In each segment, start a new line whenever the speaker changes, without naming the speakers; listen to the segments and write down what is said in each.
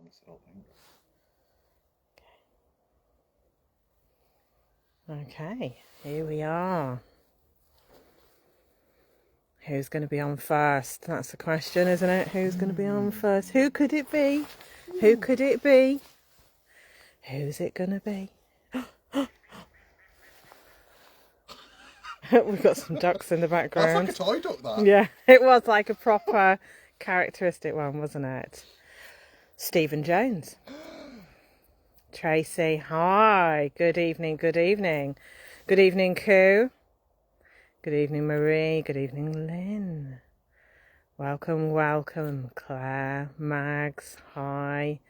balance it all,
Okay, here we are. Who's going to be on first? That's the question, isn't it? Who's going to be on first? Who could it be? Who could it be? Who's it going to be? We've got some ducks in the background.
That's like a toy duck, that.
Yeah, it was like a proper characteristic one, wasn't it? Stephen Jones. Tracy, hi. Good evening, good evening. Good evening, Koo. Good evening, Marie. Good evening, Lynn. Welcome, welcome, Claire, Mags, hi.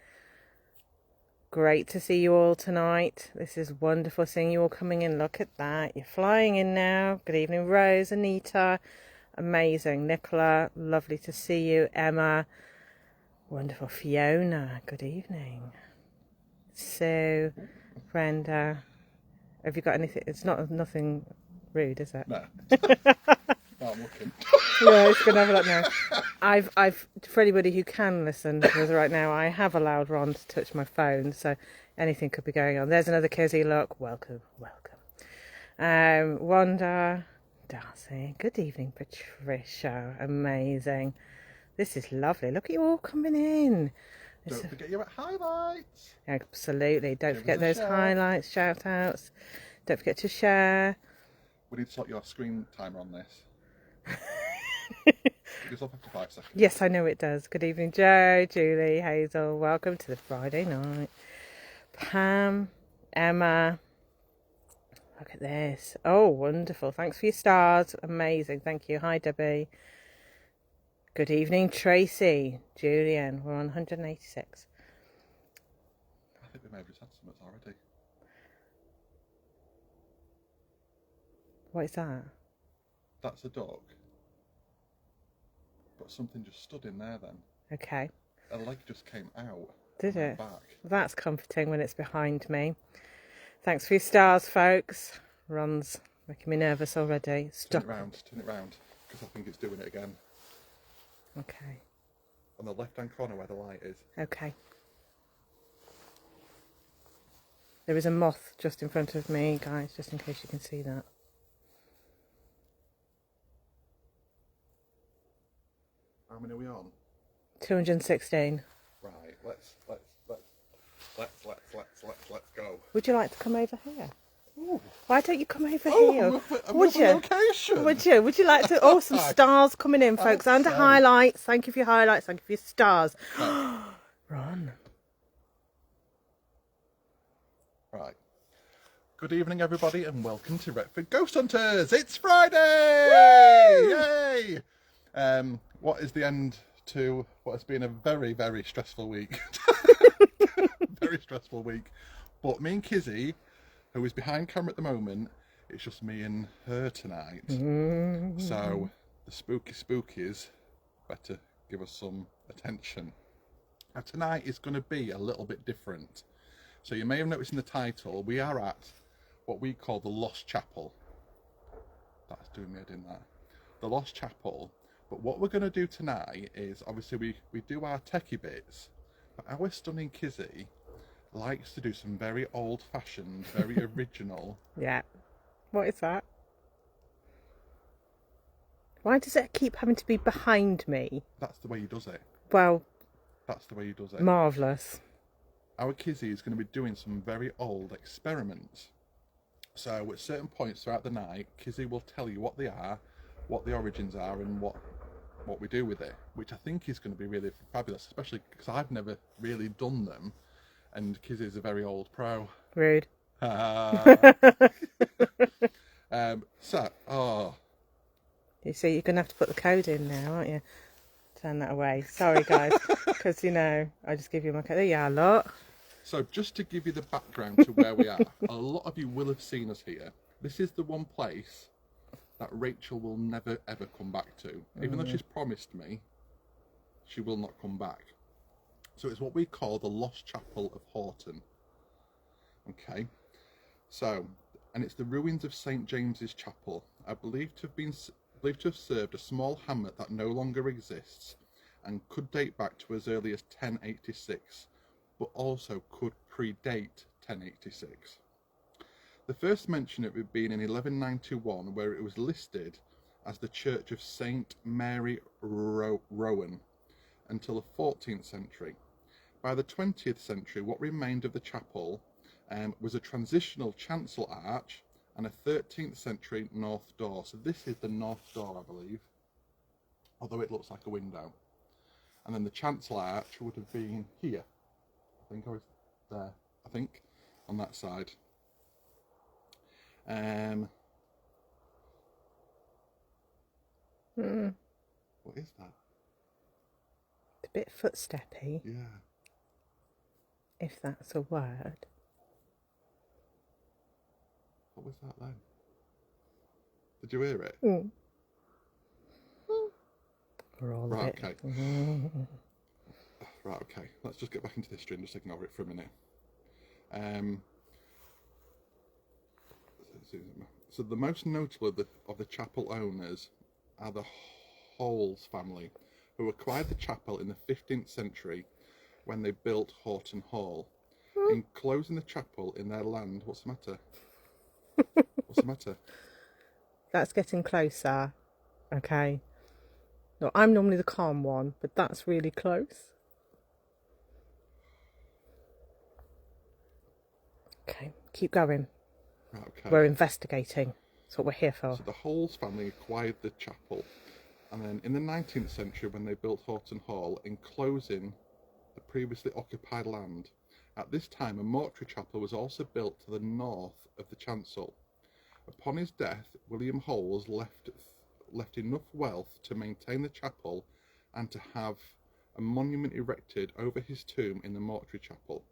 Great to see you all tonight. This is wonderful seeing you all coming in. Look at that. You're flying in now. Good evening, Rose, Anita. Amazing. Nicola, lovely to see you. Emma. Wonderful. Fiona, good evening. Sue, Brenda. Have you got anything? It's nothing rude, is it?
No. No, I'm looking.
Yeah, it's gonna have a look now. I've for anybody who can listen to us right now, I have allowed Ron to touch my phone, so anything could be going on. There's another cozy look. Welcome, welcome. Wanda, Darcy. Good evening, Patricia. Amazing. This is lovely. Look at you all coming in.
Don't forget your highlights.
Absolutely. Don't forget those highlights, shout outs. Don't forget to share.
We need to slot your screen timer on this. It goes off after 5 seconds.
Yes, I know it does. Good evening, Joe, Julie, Hazel. Welcome to the Friday night. Pam, Emma. Look at this. Oh, wonderful. Thanks for your stars. Amazing. Thank you. Hi, Debbie. Good evening, Tracy. Julian. We're on 186.
I think we may have just had some already.
What is that?
That's a duck. But something just stood in there then.
Okay.
A leg just came out.
Did it?
Back.
That's comforting when it's behind me. Thanks for your stars, folks. Ron's making me nervous already. Stop.
Turn it round, because I think it's doing it again.
Okay.
On the left-hand corner where the light is.
Okay. There is a moth just in front of me, guys, just in case you can see that.
How many are we on?
216.
Right, let's go.
Would you like to come over here?
Ooh.
Why don't you come over
Oh,
here?
Would you? Location.
Would you? Would you like to? Oh, some stars coming in, folks. Under highlights. Thank you for your highlights. Thank you for your stars.
Okay.
Ron.
Right. Good evening, everybody, and welcome to Retford Ghost Hunters. It's Friday! Woo! Yay! What is the end to what has been a very, very stressful week? Very stressful week. But me and Kizzy, who is behind camera at the moment, it's just me and her tonight. So the spooky spookies better give us some attention. Now tonight is going to be a little bit different. So you may have noticed in the title, we are at what we call the Lost Chapel. That's doing me head in that. The Lost Chapel. But what we're going to do tonight is, obviously we do our techie bits, but our stunning Kizzy likes to do some very old-fashioned, very original.
Yeah. What is that? Why does it keep having to be behind me?
That's the way he does it.
Well,
that's the way he does it.
Marvellous.
Our Kizzy is going to be doing some very old experiments. So at certain points throughout the night, Kizzy will tell you what they are, what the origins are, and what we do with it, which I think is going to be really fabulous, especially because I've never really done them, and Kizzy's a very old pro.
Rude. You see, you're going to have to put the code in now, aren't you? Turn that away. Sorry, guys, because, you know, I just give you my code. There you are, look.
So just to give you the background to where we are, a lot of you will have seen us here. This is the one place that Rachel will never ever come back to. Even though she's promised me, she will not come back. So it's what we call the Lost Chapel of Horton. Okay, so, and it's the ruins of St. James's Chapel, are believed to have served a small hamlet that no longer exists and could date back to as early as 1086, but also could predate 1086. The first mention of it being in 1191, where it was listed as the Church of Saint Mary Rowan, until the 14th century. By the 20th century, what remained of the chapel was a transitional chancel arch and a 13th century north door. So this is the north door, I believe, although it looks like a window. And then the chancel arch would have been here. I think I was there, I think, on that side. What is that?
It's a bit footsteppy,
Yeah.
if that's a word.
What was that then? Did you hear it?
We're all
Right,
a bit...
okay. Right, okay. Let's just get back into history and just ignore it for a minute. So the most notable of the chapel owners are the Halls family, who acquired the chapel in the 15th century when they built Horton Hall. Enclosing the chapel in their land... What's the matter? What's the matter?
That's getting closer, okay? No, I'm normally the calm one, but that's really close. Okay, keep going.
Right, okay.
We're investigating. That's what we're here for.
So the Halls family acquired the chapel, and then in the 19th century when they built Horton Hall, enclosing the previously occupied land. At this time a mortuary chapel was also built to the north of the chancel. Upon his death, William Halls left enough wealth to maintain the chapel and to have a monument erected over his tomb in the mortuary chapel.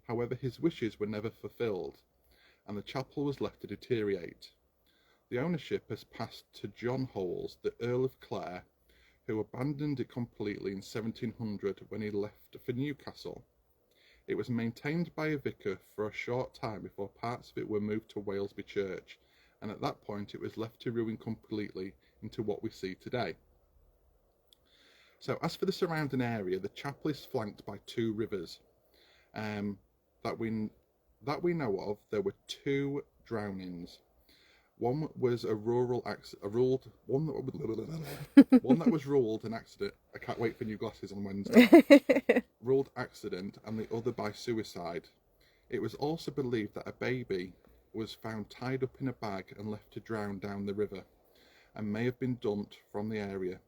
However, his wishes were never fulfilled, and the chapel was left to deteriorate. The ownership has passed to John Halls, the Earl of Clare, who abandoned it completely in 1700 when he left for Newcastle. It was maintained by a vicar for a short time before parts of it were moved to Walesby Church, and at that point it was left to ruin completely into what we see today. So as for the surrounding area, the chapel is flanked by two rivers. That we know of. There were two drownings. One was one that was ruled an accident. I can't wait for new glasses on Wednesday. Ruled accident, and the other by suicide. It was also believed that a baby was found tied up in a bag and left to drown down the river, and may have been dumped from the area.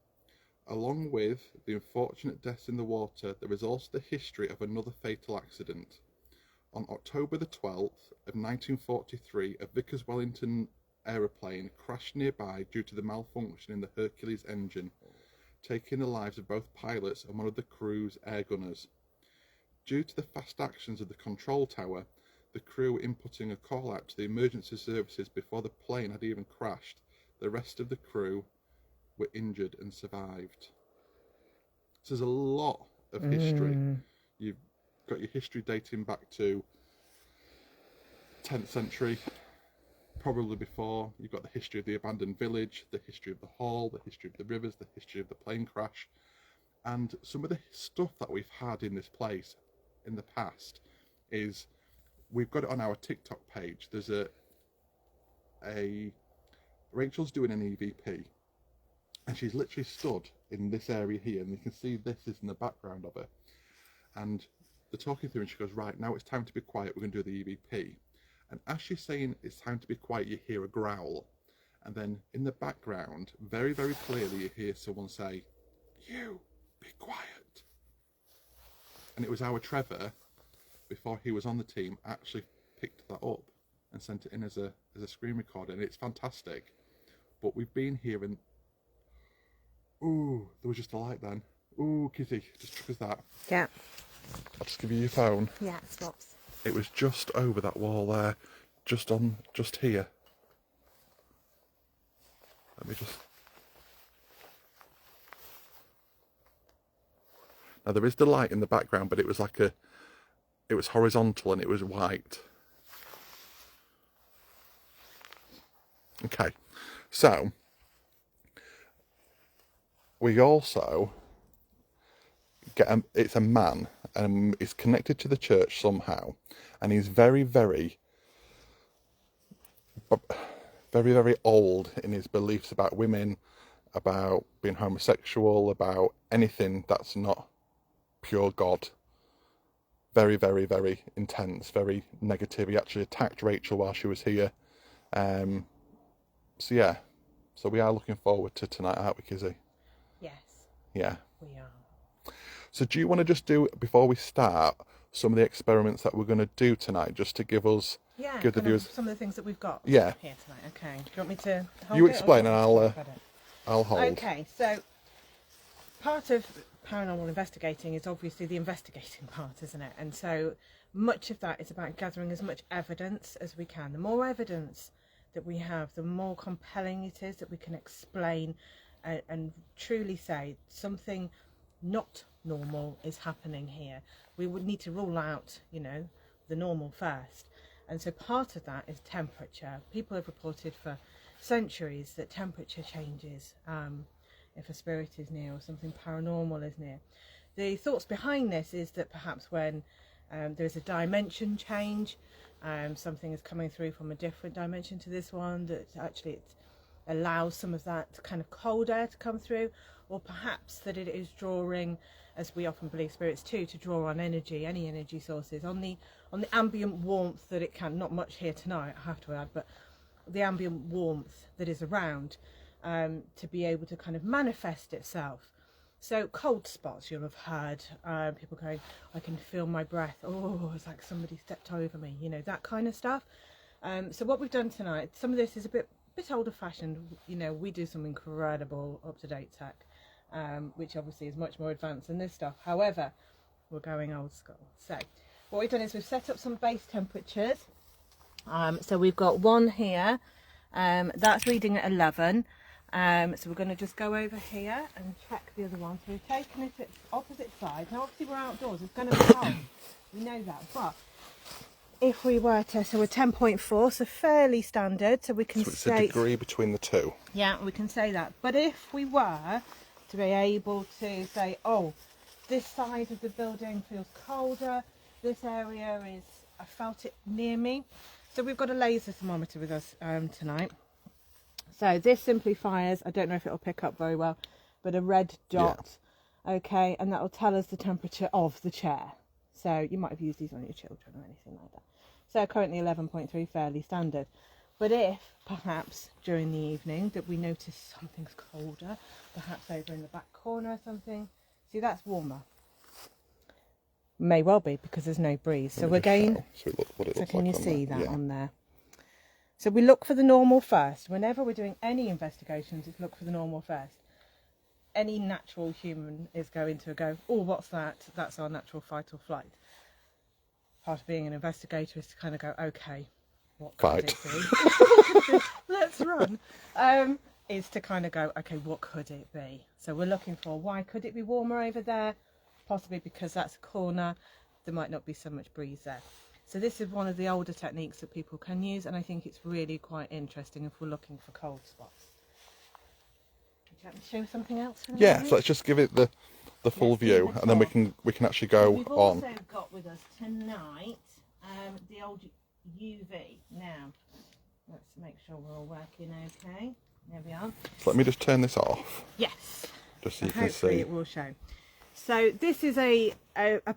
Along with the unfortunate deaths in the water, there is also the history of another fatal accident. On October the 12th of 1943, a Vickers Wellington aeroplane crashed nearby due to the malfunction in the Hercules engine, taking the lives of both pilots and one of the crew's air gunners. Due to the fast actions of the control tower, the crew inputting a call out to the emergency services before the plane had even crashed, the rest of the crew were injured and survived. So there's a lot of history. You've got your history dating back to 10th century, probably before. You've got the history of the abandoned village, the history of the hall, the history of the rivers, the history of the plane crash, and some of the stuff that we've had in this place in the past is, we've got it on our TikTok page. There's Rachel's doing an EVP, and she's literally stood in this area here, and you can see this is in the background of her, and they're talking through, and she goes, right, now it's time to be quiet, we're going to do the EVP. And as she's saying it's time to be quiet, you hear a growl, and then in the background, very, very clearly, you hear someone say, "You be quiet." And it was our Trevor, before he was on the team, actually picked that up and sent it in as a screen recorder, and it's fantastic. But we've been here, and ooh, there was just a light then. Ooh, Kitty, just triggers that.
Yeah.
I'll just give you your phone.
Yeah, stops.
It was just over that wall there, just here. Let me just... Now there is the light in the background, but it was it was horizontal and it was white. Okay, so we also get it's a man, and is connected to the church somehow, and he's very, very old in his beliefs about women, about being homosexual, about anything that's not pure God. Very, very, very intense, very negative. He actually attacked Rachel while she was here. So yeah, so we are looking forward to tonight, aren't we, Kizzy?
Yes.
Yeah.
We are.
So do you want to just do, before we start, some of the experiments that we're going to do tonight, just to give us, give the viewers
some of the things that we've got
Yeah.
here tonight. Okay. Do you want me to hold
You
it, or
explain
do you
and
want me to talk about it?
I'll hold.
Okay, so part of paranormal investigating is obviously the investigating part, isn't it? And so much of that is about gathering as much evidence as we can. The more evidence that we have, the more compelling it is that we can explain and truly say something not normal is happening here. We would need to rule out, you know, the normal first. And so part of that is temperature. People have reported for centuries that temperature changes if a spirit is near or something paranormal is near. The thoughts behind this is that perhaps when there is a dimension change, something is coming through from a different dimension to this one, that actually it allows some of that kind of cold air to come through, or perhaps that it is drawing, as we often believe spirits too, to draw on energy, any energy sources, on the ambient warmth that it can, not much here tonight I have to add, but the ambient warmth that is around, to be able to kind of manifest itself. So cold spots, you'll have heard people going, I can feel my breath, oh, it's like somebody stepped over me, you know, that kind of stuff. So what we've done tonight, some of this is a bit older fashioned, you know, we do some incredible up-to-date tech, which obviously is much more advanced than this stuff. However, we're going old school. So what we've done is we've set up some base temperatures. So we've got one here, that's reading at 11. So we're going to just go over here and check the other one. So we've taken it at opposite sides. Now obviously we're outdoors, it's going to be cold, we know that, but if we were to, so we're 10.4, so fairly standard, so we can
So it's
say
a degree between the two.
Yeah, we can say that. But if we were to be able to say, oh, this side of the building feels colder, this area is, I felt it near me. So we've got a laser thermometer with us tonight. So this simply fires, I don't know if it'll pick up very well, but a red dot, okay, and that will tell us the temperature of the chair. So you might have used these on your children or anything like that. So currently 11.3, fairly standard. But if perhaps during the evening that we notice something's colder, perhaps over in the back corner or something, see, that's warmer. May well be because there's no breeze. So we're going.
So
Can you see that on there? So we look for the normal first. Whenever we're doing any investigations, it's look for the normal first. Any natural human is going to go, oh, what's that? That's our natural fight or flight. Part of being an investigator is to kind of go, okay, what could it be? Let's run. Is to kind of go, okay, what could it be? So we're looking for, why could it be warmer over there? Possibly because that's a corner, there might not be so much breeze there. So this is one of the older techniques that people can use, and I think it's really quite interesting if we're looking for cold spots. Would you like me to show something else?
Yeah, so let's just give it the full view, and then we can actually go
We've
on.
also got with us tonight the old UV. Now, let's make sure we're all working okay. There we are.
So let me just turn this off.
Yes.
Just so you can
Hopefully
see.
it will show. So this is a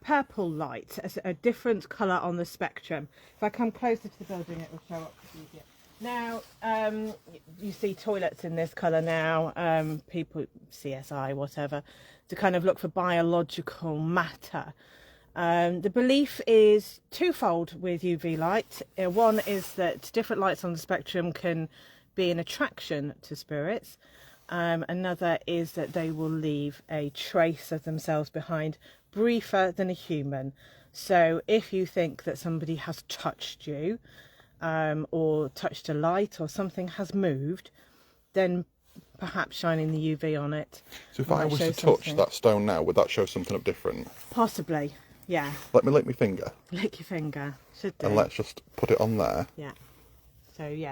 purple light, a different colour on the spectrum. If I come closer to the building, it will show up easier. Now, you see toilets in this colour now, people, CSI, whatever, to kind of look for biological matter. The belief is twofold with UV light. One is that different lights on the spectrum can be an attraction to spirits. Another is that they will leave a trace of themselves behind, briefer than a human. So if you think that somebody has touched you, or touched a light, or something has moved, then perhaps shining the UV on it.
So if I was to touch that stone now, would that show something up different?
Possibly, yeah.
Let me lick my finger.
Lick your finger. Should do.
And let's just put it on there.
Yeah. So yeah.